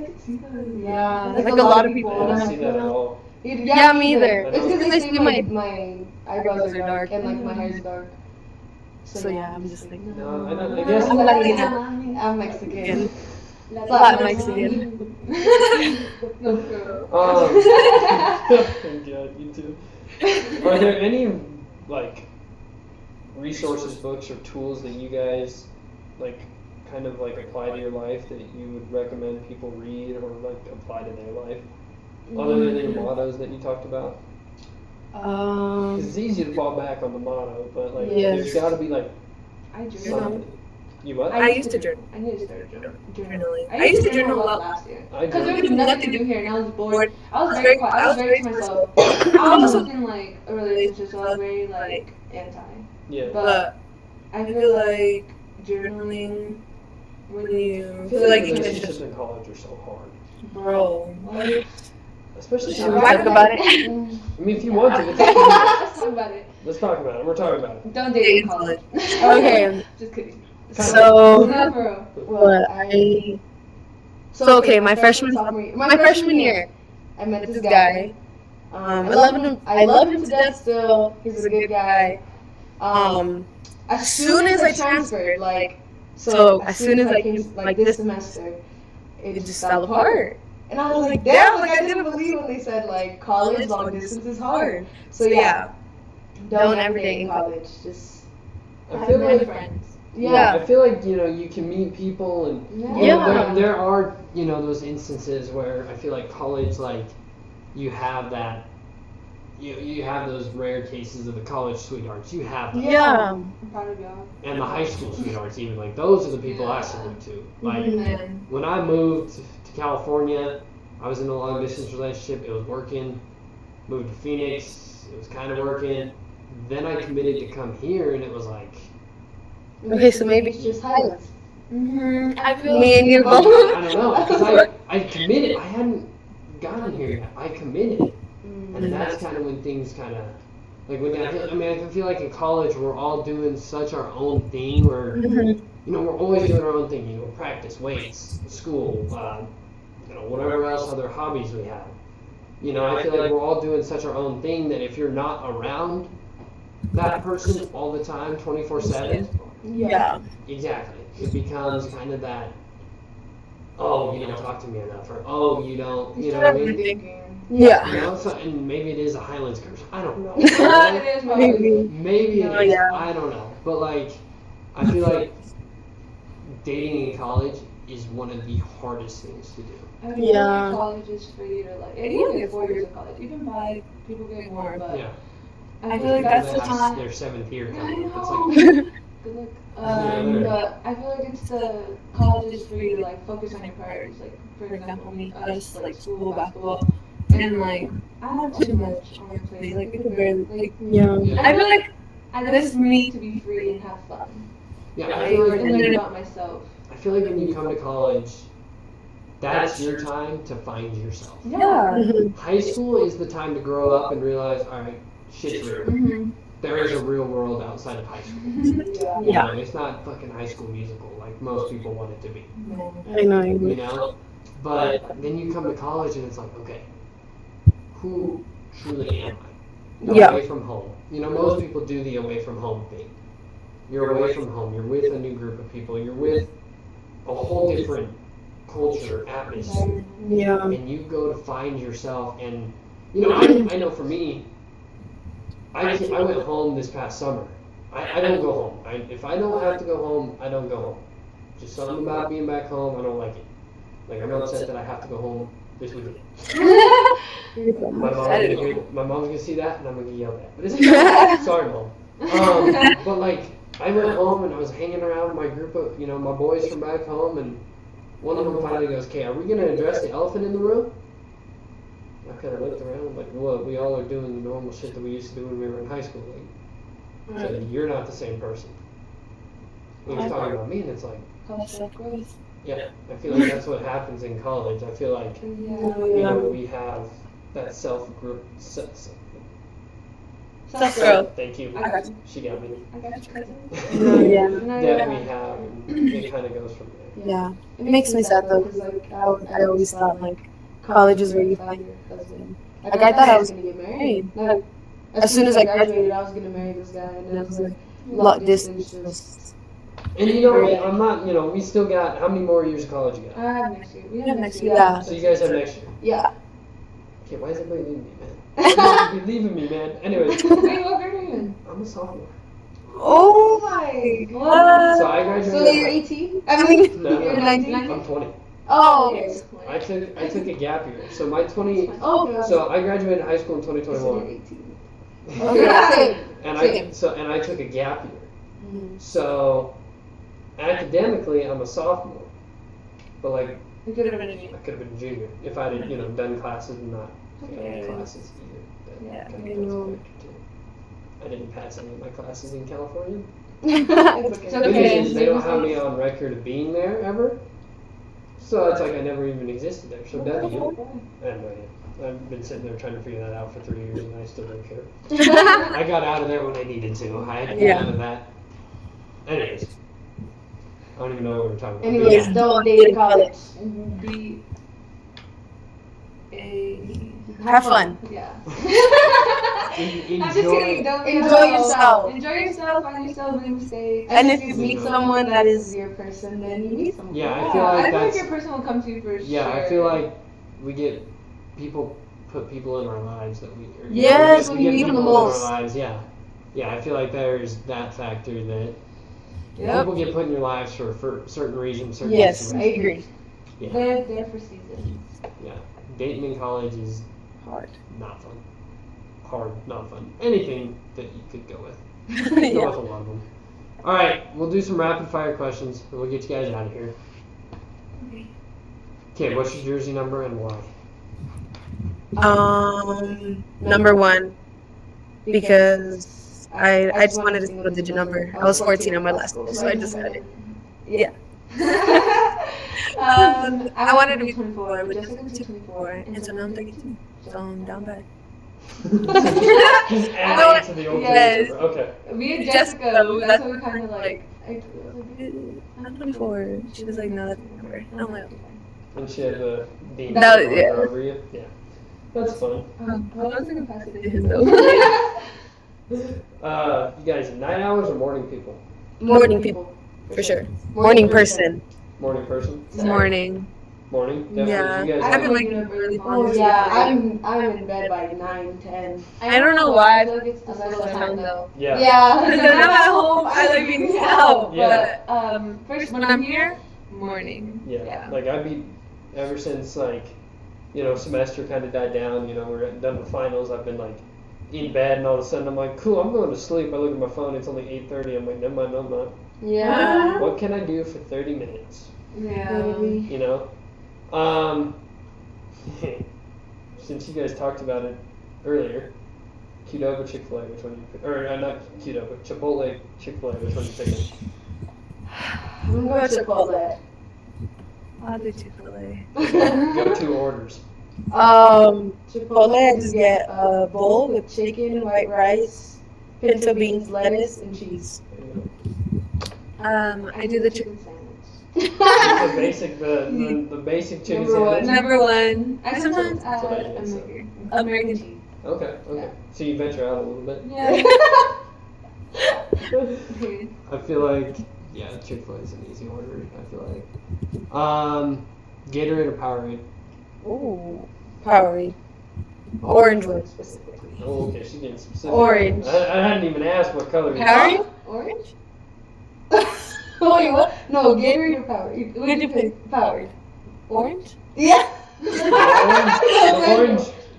can see that. Yeah, like a lot of people. I don't see that at all. Yeah, me either. It's because I see my eyebrows are dark and like my hair's dark. So yeah, I'm just like, no, I guess I'm Latina. I'm Mexican. Flat Mexican. No, girl. Thank God, you too. Are there any like resources, books, or tools that you guys like kind of like apply to your life that you would recommend people read or like apply to their life, other than your mottos that you talked about? 'Cause it's easy to fall back on the motto, but like there's got to be like something. You what? I used to journal. I need to start journaling. I used to journal a lot last year. Because there was nothing to do here and I was bored. I was very quiet. I was very to myself. I was in like a relationship, so I was very like anti. Yeah. But I feel like journaling when you feel like relationships in college are so hard. Bro. What? Especially should we talk about it? I mean, if you want to, Let's talk about it. Let's talk about it. We're talking about it. Don't date in college. Okay. Just kidding. So, Well, okay, my freshman year, I met this guy. I love him to death still. He's a good guy. As soon as I transferred, as soon as I came, like this semester, it just fell apart. And I was like, damn, like I didn't believe when they said like college long distance is hard. So yeah, don't ever date in college. Just I feel like friends. Yeah. I feel like, you can meet people and there are, those instances where I feel like college, like, you have that, you have those rare cases of the college sweethearts. You have them. Yeah. I'm proud of y'all. And the high school sweethearts, even, like, those are the people I salute to. Like, when I moved to California, I was in a long distance relationship. It was working. Moved to Phoenix. It was kind of working. Then I committed to come here, and it was like, okay, so maybe it's just highlights. I feel me and you I both. don't know, because I committed. I hadn't gotten here yet. I committed, and that's kind of when things kind of like when I feel like in college we're all doing such our own thing. We're we're always doing our own thing. Practice, weights, school, whatever else other hobbies we have. I feel like we're all doing such our own thing that if you're not around that person all the time, 24/7. Yeah. Exactly. It becomes kind of that, oh, you don't talk to me enough, or oh, you don't, you know what I mean? Yeah. You know, so, and maybe it is a Highlands curse. I don't know. It is probably. Maybe it is. Yeah. I don't know. But like, I feel like dating in college is one of the hardest things to do. I mean, Yeah. college is for you to like. And you only get 4 years of college. Even 5, people get more, but Yeah. I feel like that's the That's time. their 7th year. I Coming. It's know. like, Good luck. Yeah. But I feel like it's the college is for you to like focus on your priorities. Like for example, us like school, basketball, and like I have too much on my plate. Like I could barely like. Yeah. I feel like this is me to be free and have fun. yeah, I Like, feel like and learn about myself. I feel like when you come to college, that's your time to find yourself. Yeah. High school is the time to grow up and realize, all right, shit's real. Mm-hmm. There is a real world outside of high school. Yeah. You Yeah. know, it's not fucking High School Musical like most people want it to be. I know. You know? But then you come to college and it's like, okay, who truly am I? Yeah. Away from home. You know, most people do the away from home thing. You're away from home. You're with a new group of people. You're with a whole different culture, atmosphere. Yeah. And you go to find yourself. And, you know, I know for me, I went home this past summer. I don't go home. If I don't have to go home, I don't go home. Just something about being back home, I don't like it. Like, I'm upset that I have to go home this weekend. My mom's gonna see that, and I'm gonna get yelled at. But it's okay. Sorry, Mom. But like, I went home and I was hanging around with my group of, you know, my boys from back home, and one of them finally goes, "Okay, are we gonna address the elephant in the room?" I kind of looked around, like, what? We all are doing the normal shit that we used to do when we were in high school. Like, so you're not the same person. He was talking about me, and it's like, yeah, I feel like that's what happens in college. I feel like, you know, we have that self-growth. Self-growth. Thank you. I got you. She got me. I got you, cousin. Yeah. That we have, and it kind of goes from there. Yeah. It makes me sad though, because like I always thought like college is where you find your husband. Like I thought I was gonna get married. Like, as soon as I graduated, I was gonna marry this guy, and then I was like, long distance just. And you know, I'm not, you know, we still got, how many more years of college you got? I have next year. We have next year. Yeah. So you guys have next year. Yeah. Okay, why is everybody leaving me, man? You're leaving me, man. Anyways, Wait, what grade are you in? I'm a sophomore. Oh my god. So I graduated. So you're 18? I mean, No, you're no, 19? I'm 20. Oh, okay. I took a gap year. So my 20. Oh, So I graduated high school in so you're 2021. 18. Okay, same. And I took a gap year. So academically, I'm a sophomore. But like, You could have been a I junior. could have been a junior if I had, you know, done classes and not failed classes either. That Yeah, kind I of goes know. factor too. I didn't pass any of my classes in California. It's The okay. thing is, they don't have me on record of being there ever. So it's like I never even existed there. So Debbie, you, I have no idea. I've been sitting there trying to figure that out for 3 years and I still don't care. I got out of there when I needed to. I had to get out of that. Anyways. I don't even know what we're talking about. Anyways, Yeah. don't date in college. Be a... Have fun. Yeah. Enjoy. I'm just kidding. Don't Enjoy yourself. Enjoy yourself. Find yourself. Make mistakes. And if you meet someone that is your person, then you meet someone. Yeah, I feel like that's. your person will come to you for sure. Yeah, I feel like we get people put people in our lives that we. Or, Yes, we we get need them the people in most. our lives. Yeah, yeah. I feel like there's that factor that Yep. people get put in your lives for certain reasons. Certain Yes, I situations. agree. Yeah, They're there for seasons. yeah. Dating in college is Hard. not fun. Hard, not fun. Anything that you could go with. Go Yeah. with a lot of them. All right, we'll do some rapid fire questions and we'll get you guys out of here. Okay, what's your jersey number and why? Number 1, because I just wanted a single digit number. I was 14 on my last goal, so I just had it. Yeah. I wanted to be 24, but Jessica was 24, and so now I'm 32. So I'm down bad. Just add it to the old Yes. jersey number. Okay. Me and Jessica, Jessica, that's what we kind of like. I'm 24. She was like, no, that's my number. And I'm like, okay. And she had the Dean That was- marker yeah. over you. Yeah. That's fun. Hold on a second, pass it It is in. though. You guys, night owls or morning people? Morning people, for sure. Morning person. Morning person? Morning. Morning? Definitely. Yeah, You guys I've been have- waking up early. Oh yeah, I'm in bed by 9, 10. I don't know why. I feel like it's the little time though. Yeah. Yeah. Because when I'm at home, I like being out. Yeah. But first when I'm here, morning. Yeah. Like I'd be, ever since like, you know, semester kind of died down, you know, we're done with finals, I've been like in bed and all of a sudden I'm like, cool, I'm going to sleep. I look at my phone, it's only 8:30. I'm like, never mind, no, I'm not. Yeah. What can I do for 30 minutes? Yeah. You know? Since you guys talked about it earlier, Qdoba, Chick-fil-A, which one you pick? Or not Qdoba, Chipotle, Chick-fil-A, which one you picking? I'm going to Chipotle. I'll do Chick-fil-A. Go-to orders. Chipotle, I just get a bowl with chicken, white rice, pinto beans, lettuce, and cheese. I do the chicken sandwich. The basic, the basic chicken sandwich. Number one. I sometimes That's what I add did, so. American cheese. Okay. So you venture out a little bit. Yeah. I feel like, yeah, Chick-fil-A is an easy order, I feel like. Gatorade or Powerade? Ooh, Powerade. Orange one specifically. Oh, okay, she's getting specific. Orange. I hadn't even asked what color it is. Powerade? Orange? Wait, what? No, Gatorade or Powerade? What did you pick? Powerade. Orange? Yeah.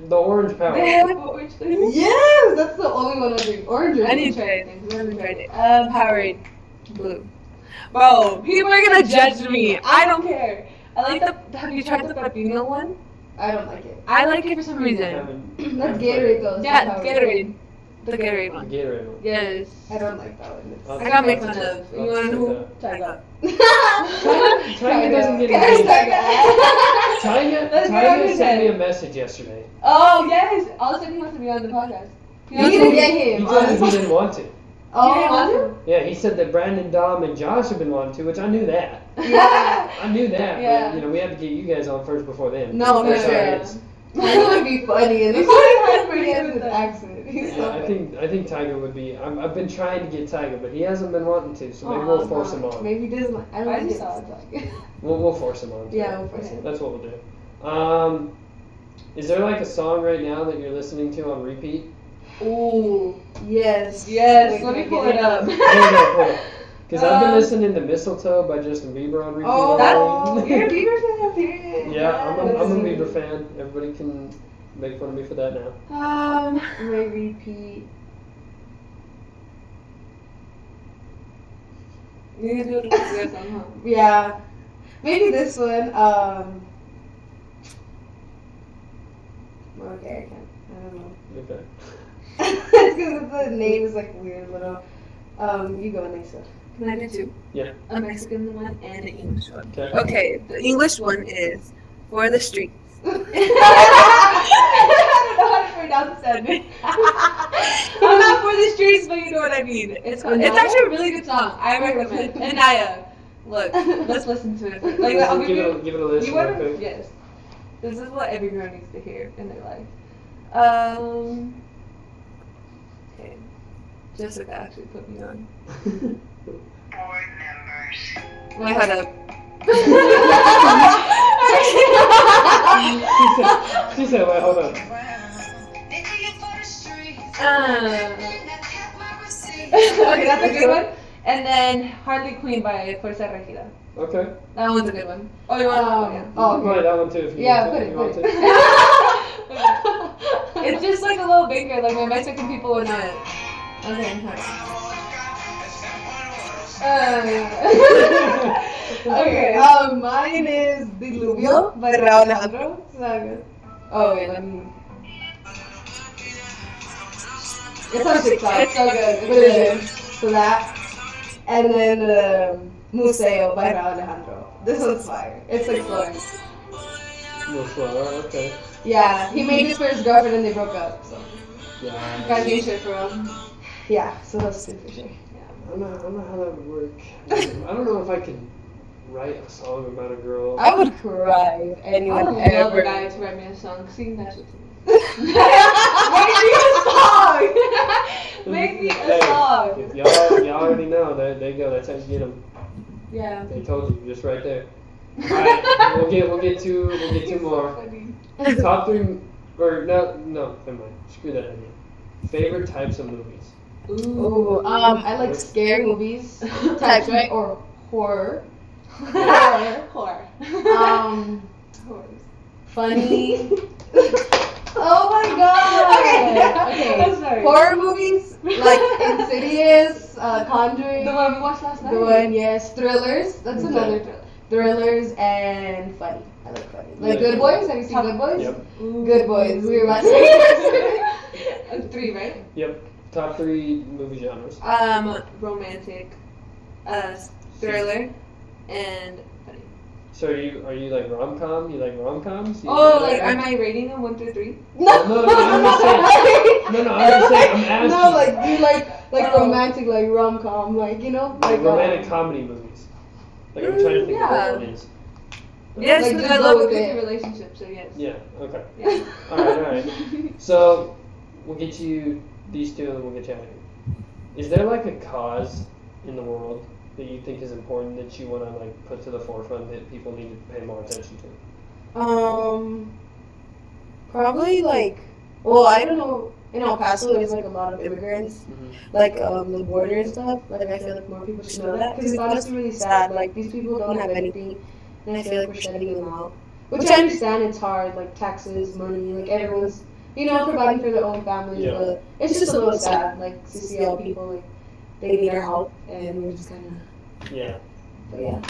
The orange They Powerade. have orange flavor? Yes, that's the only one I drink. Orange or I need to try it. I haven't tried it. Powerade. Blue. Bro, people are gonna judge me. I don't care. I like the. Have you tried the pepino one? I don't like it. I like it for some I reason. haven't- That's Gatorade though. Yeah, not it's Gatorade. The Gatorade The one. Gatorade one. Yes. I don't like that one. It's- I got made fun of. You I'll wanna check know? that. Tyga. Tyga doesn't get Yes, engaged. Tyga. Let's go Tyga with sent me it. a message yesterday. Oh yes. All of a sudden he wants to be on the podcast. He You need to get He him. told me he didn't want to. Oh, You didn't want Yeah, he said that Brandon, Dom, and Josh have been wanting to, which I knew that. Yeah. I knew that. Yeah. But, you know, we had to get you guys on first before them. No, That's for how it sure. is. Tyga would be funny, and it's really hard for him with the accent. He's so Yeah, funny. I think Tyga would be. I've been trying to get Tyga, but he hasn't been wanting to. So maybe we'll force him on. Maybe he doesn't. Like, I don't I think just it's saw Tyga. We'll force him on. Yeah, we'll force him. That's what we'll do. Is there like a song right now that you're listening to on repeat? Ooh, yes. Yes, Wait, let me can I pull get it up. Hold on. Because I've been listening to Mistletoe by Justin Bieber on repeat. Oh, all day. you're a Bieber fan, period. Yeah, I'm a Yes. Bieber fan. Everybody can make fun of me for that now. My repeat. You need to do it with this one, huh? Yeah, maybe this one. Okay, I can't. I don't know. Okay. It's because the name is like weird little. You go, Neysa. Can I do two? Yeah. A Mexican one and an English one. Okay. Okay, the English one is For the Streets. I don't know how to pronounce that. I'm not for the streets, but you know what I mean. It's actually a really good song. I recommend. And Naya, look, let's listen to it. Like, I'll give you. Give it a listen. You want real to? quick. Yes. This is what every girl needs to hear in their life. Okay. Jessica actually put me on. Board members. Wait, hold up. She said, wait, hold on. Okay, that's a good one. And then Harley Quinn by Fuerza Regida. Okay. That one's a good one. Oh, you want? You can play that one too if you Yeah, want put to. it, You want put to. it. It's just like a little banger, like my Mexican people would know it. Okay, Okay, mine is Diluvio by Raúl Alejandro. It's not good. Oh, wait, let me. It's on TikTok. It's so good. It's good. So that. And then Museo by Raúl Alejandro. This one's fire. It's like flowing. No slower, okay. Yeah, he made this for his girlfriend and they broke up. So Yeah. got new shit for him. yeah, so that's good for sure. I don't know how that would work. I don't know if I could write a song about a girl. I would cry if I anyone would love ever. a guy to write me a song. Sing that shit to me. Make me a song. Make me a Hey, song. if y'all already know, there you go. That's how you get them. Yeah. They told you, just right there. Alright, we'll get two more. Top three, or no, never mind. Screw that idea. Favorite types of movies. Ooh, I like scary movies, types, right? Or horror. Horror. Funny. Oh my god! Okay. I'm sorry. Horror movies like Insidious, Conjuring. The one we watched last night. The one, yes. Thrillers. That's Okay. another thriller. Thrillers and funny. I like funny. Like Yeah. Good Boys. Have you seen Good Boys? Yep. Good Boys. We were watching it. 3, right? Yep. Top three movie genres. Romantic, thriller, and funny. So are you like rom-com? You like rom-coms? Oh, like, am I rating them 1 through 3? No, I'm just saying. No, I'm just saying. I'm asking. No, like do you like romantic, like rom-com, like you know, like romantic comedy movies. Like I'm trying to think yeah. of what one is. Yes, Like, because just I go love with a it. good relationship, so yes. Yeah. Okay. Yeah. All right. So we'll get you these two, and then we'll get you out of here. Is there like a cause in the world that you think is important that you want to like put to the forefront that people need to pay more attention to? Probably like, well, I don't know. In El Paso, there's like a lot of immigrants, like the border and stuff. Like I feel like more people should know that because it's honestly really sad. Like these people don't have anything, and I feel like we're shutting them out. Which I understand it's hard, like taxes, money, like everyone's, you know, providing for their own families. Yeah. But it's just a little sad, like to see all people like they need our help, and we're just kind of. Yeah. But yeah.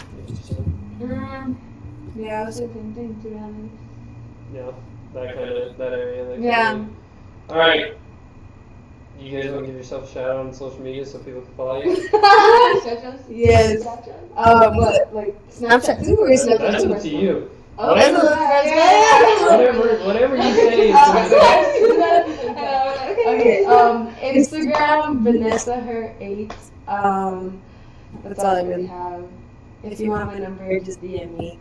Yeah, I was the same thing, to be honest. Yeah. That area. That Yeah. kind of- All right. You guys want to give yourself a shout out on social media so people can follow you? Yes. But like Snapchat too or Snapchat That's too? up to you. Oh, Whatever you say is Okay, Instagram, Vanessa her 8. That's all I really have. If you want my number, just DM me.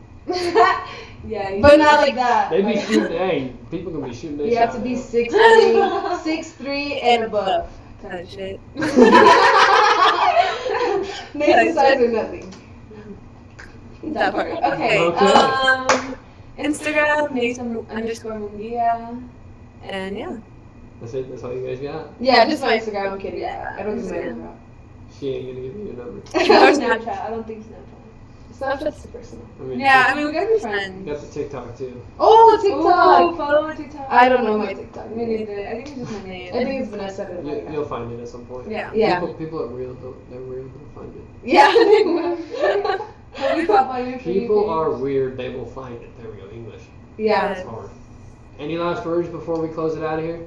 Yeah, But not like that. Maybe shoot. Hey, people can be shooting their You have shot, to be man. 6'3" and above. kind of shit. Neysa size or nothing. That part. Okay. Okay. Instagram, Neysa_Munguia. And yeah. That's it. That's all you guys got. Yeah, just my Instagram. I'm kidding. Yeah. I don't do my number. She ain't gonna give you your number. Or Snapchat. I don't think Snapchat. Snapchat's too personal. I mean, Yeah, I mean, we gotta be you friends. got the TikTok too. Oh, Oh, TikTok. follow my TikTok. I don't know my TikTok. Me neither. I think it's just my name. I think it's Vanessa. You'll find it at some point. Yeah. Yeah. People are real. They're real. They'll find it. Yeah. Have you thought about your People are weird. They will find it. There we go. English. Yeah. It's hard. Any last words before we close it out of here?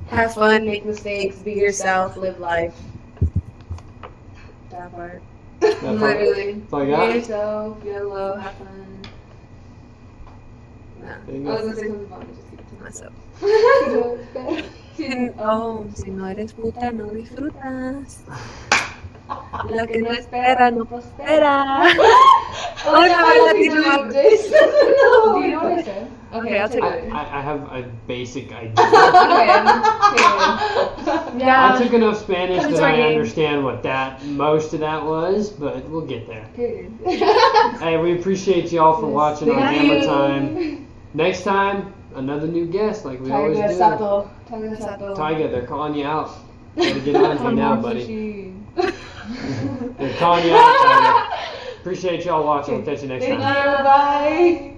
Have fun, make mistakes, be yourself, live life. That part. That's all- Literally. That's all you Be got? yourself, YOLO, have fun. Nah. There you I was go. gonna say something fun, just keep it to myself. Si no eres puta, no disfrutas. Lo que no espera, no prospera. Hola, Latino. Do you know what I said? Okay, I'll take it. I have a basic idea. Yeah. I took enough Spanish It's that I working. understand what most of that was, but we'll get there. Period. Hey, we appreciate y'all for watching on Thank Hammer you. Time. Next time, another new guest like we always Tiger do. Sato. Tiger, they're calling you out. Gotta get on to you now, buddy. They're calling you out, Tiger. Appreciate y'all watching. We'll catch you next Thank time. you. Bye.